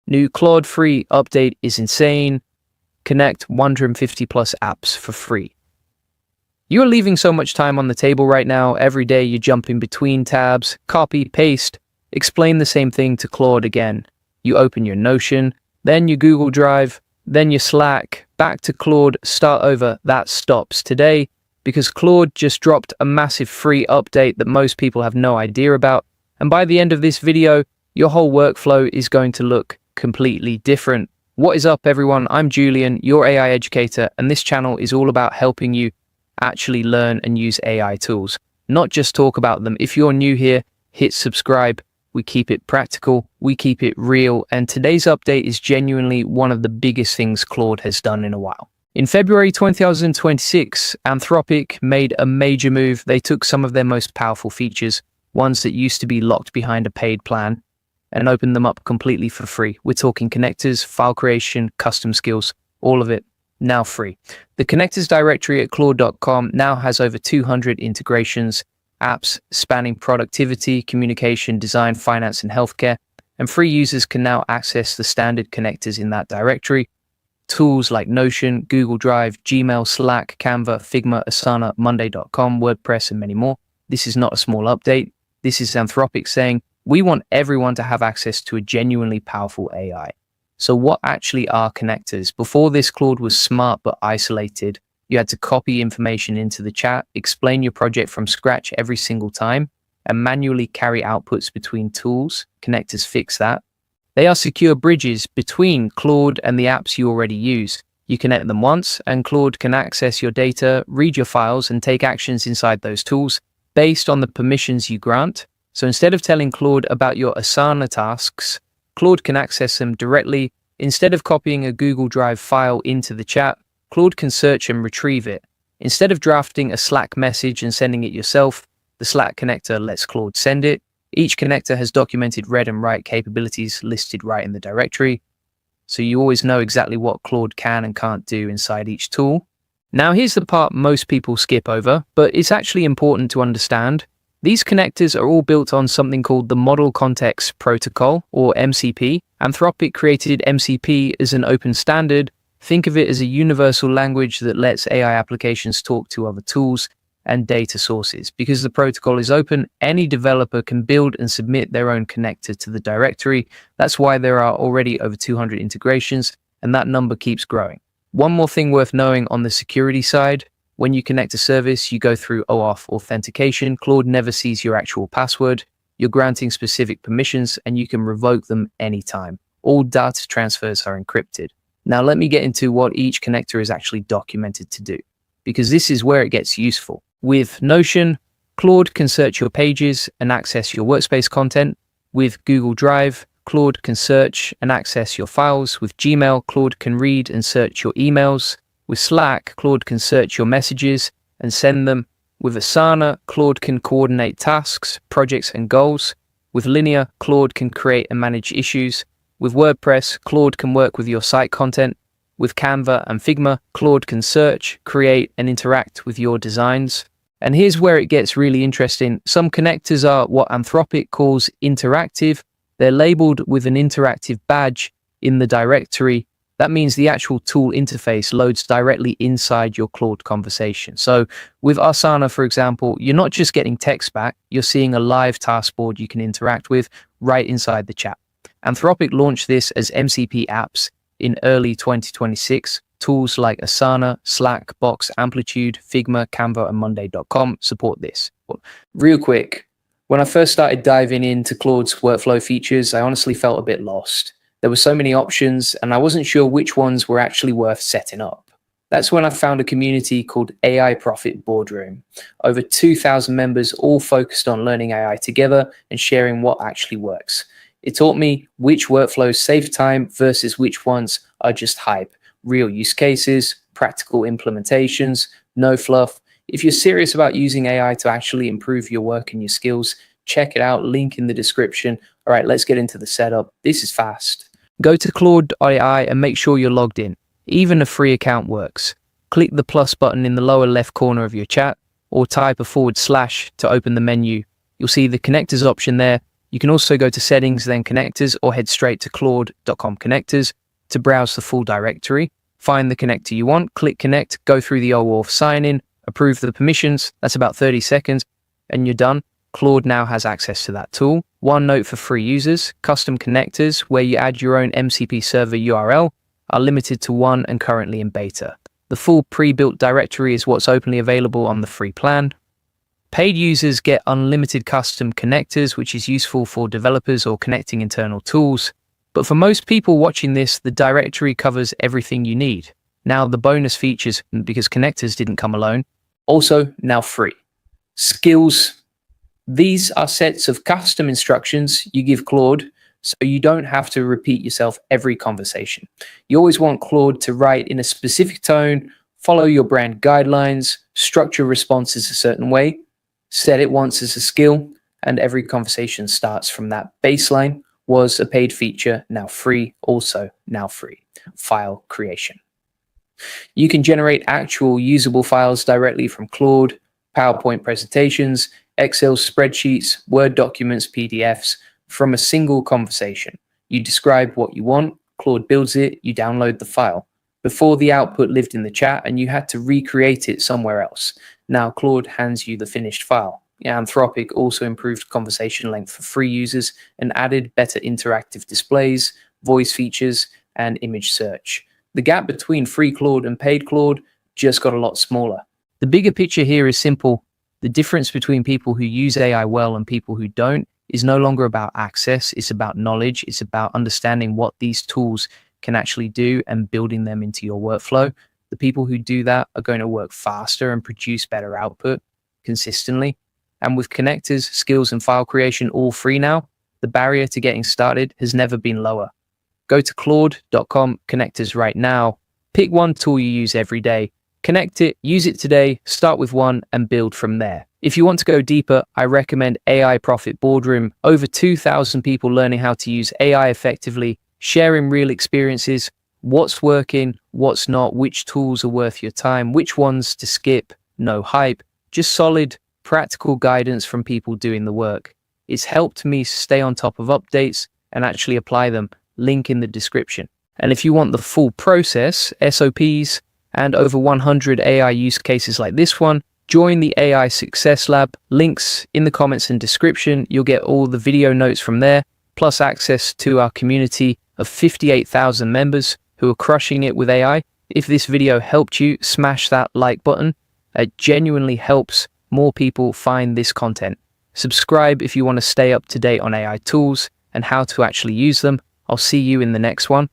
New Claude free update is insane. Connect 150 plus apps for free. You're leaving so much time on the table right now. Every day you're jumping between tabs, copy, paste, explain the same thing to Claude again. You open your Notion, then your Google Drive, then your Slack, back to Claude, start over. That stops today because Claude just dropped a massive free update that most people have no idea about. And by the end of this video, your whole workflow is going to look completely different. What is up, everyone? I'm Julian, your AI educator, and this channel is all about helping you actually learn and use AI tools, not just talk about them. If you're new here, hit subscribe. We keep it practical, we keep it real, and today's update is genuinely one of the biggest things Claude has done in a while. In February 2026, Anthropic made a major move. They took some of their most powerful features, ones that used to be locked behind a paid plan, and opened them up completely for free. We're talking connectors, file creation, custom skills, all of it now free. The connectors directory at claude.com now has over 200 integrations, apps spanning productivity, communication, design, finance, and healthcare, and free users can now access the standard connectors in that directory. Tools like Notion, Google Drive, Gmail, Slack, Canva, Figma, Asana, Monday.com, WordPress, and many more. This is not a small update. This is Anthropic saying, we want everyone to have access to a genuinely powerful AI. So what actually are connectors? Before this, Claude was smart but isolated. You had to copy information into the chat, explain your project from scratch every single time, and manually carry outputs between tools. Connectors fix that. They are secure bridges between Claude and the apps you already use. You connect them once, and Claude can access your data, read your files, and take actions inside those tools based on the permissions you grant. So instead of telling Claude about your Asana tasks, Claude can access them directly. Instead of copying a Google Drive file into the chat, Claude can search and retrieve it. Instead of drafting a Slack message and sending it yourself, the Slack connector lets Claude send it. Each connector has documented read and write capabilities listed right in the directory, so you always know exactly what Claude can and can't do inside each tool. Now here's the part most people skip over, but it's actually important to understand. These connectors are all built on something called the Model Context Protocol, or MCP. Anthropic created MCP as an open standard. Think of it as a universal language that lets AI applications talk to other tools and data sources. Because the protocol is open, any developer can build and submit their own connector to the directory. That's why there are already over 200 integrations, and that number keeps growing. One more thing worth knowing on the security side, when you connect a service, you go through OAuth authentication. Claude never sees your actual password. You're granting specific permissions, and you can revoke them anytime. All data transfers are encrypted. Now let me get into what each connector is actually documented to do, because this is where it gets useful. With Notion, Claude can search your pages and access your workspace content. With Google Drive, Claude can search and access your files. With Gmail, Claude can read and search your emails. With Slack, Claude can search your messages and send them. With Asana, Claude can coordinate tasks, projects, and goals. With Linear, Claude can create and manage issues. With WordPress, Claude can work with your site content. With Canva and Figma, Claude can search, create, and interact with your designs. And here's where it gets really interesting. Some connectors are what Anthropic calls interactive. They're labeled with an interactive badge in the directory. That means the actual tool interface loads directly inside your Claude conversation. So with Asana, for example, you're not just getting text back, you're seeing a live task board you can interact with right inside the chat. Anthropic launched this as MCP apps in early 2026. Tools like Asana, Slack, Box, Amplitude, Figma, Canva, and Monday.com support this. Real quick, when I first started diving into Claude's workflow features, I honestly felt a bit lost. There were so many options, and I wasn't sure which ones were actually worth setting up. That's when I found a community called AI Profit Boardroom. Over 2,000 members all focused on learning AI together and sharing what actually works. It taught me which workflows save time versus which ones are just hype. Real use cases, practical implementations, no fluff. If you're serious about using AI to actually improve your work and your skills, check it out, link in the description. All right, let's get into the setup. This is fast. Go to Claude.ai and make sure you're logged in. Even a free account works. Click the plus button in the lower left corner of your chat, or type a / to open the menu. You'll see the connectors option there. You can also go to settings, then connectors, or head straight to claude.com connectors to browse the full directory. Find the connector you want, click connect, go through the OAuth sign-in, approve the permissions. That's about 30 seconds, and you're done. Claude now has access to that tool. One note for free users, custom connectors where you add your own MCP server URL are limited to one and currently in beta. The full pre-built directory is what's openly available on the free plan. Paid users get unlimited custom connectors, which is useful for developers or connecting internal tools. But for most people watching this, the directory covers everything you need. Now the bonus features, because connectors didn't come alone, also now free. Skills. These are sets of custom instructions you give Claude, so you don't have to repeat yourself every conversation. You always want Claude to write in a specific tone, follow your brand guidelines, structure responses a certain way, set it once as a skill, and every conversation starts from that baseline. Was a paid feature, now free, also now free. File creation. You can generate actual usable files directly from Claude, PowerPoint presentations, Excel spreadsheets, Word documents, PDFs, from a single conversation. You describe what you want, Claude builds it, you download the file. Before, the output lived in the chat and you had to recreate it somewhere else. Now Claude hands you the finished file. Anthropic also improved conversation length for free users and added better interactive displays, voice features, and image search. The gap between free Claude and paid Claude just got a lot smaller. The bigger picture here is simple. The difference between people who use AI well and people who don't is no longer about access, it's about knowledge, it's about understanding what these tools can actually do and building them into your workflow. The people who do that are going to work faster and produce better output consistently. And with connectors, skills, and file creation all free now, the barrier to getting started has never been lower. Go to claude.com connectors right now, pick one tool you use every day, connect it, use it today, start with one, and build from there. If you want to go deeper, I recommend AI Profit Boardroom. Over 2,000 people learning how to use AI effectively, sharing real experiences, what's working, what's not, which tools are worth your time, which ones to skip, no hype, just solid, practical guidance from people doing the work. It's helped me stay on top of updates and actually apply them. Link in the description. And if you want the full process, SOPs, and over 100 AI use cases like this one, join the AI Success Lab. Links in the comments and description. You'll get all the video notes from there, plus access to our community of 58,000 members who are crushing it with AI. If this video helped you, smash that like button. It genuinely helps more people find this content. Subscribe if you want to stay up to date on AI tools and how to actually use them. I'll see you in the next one.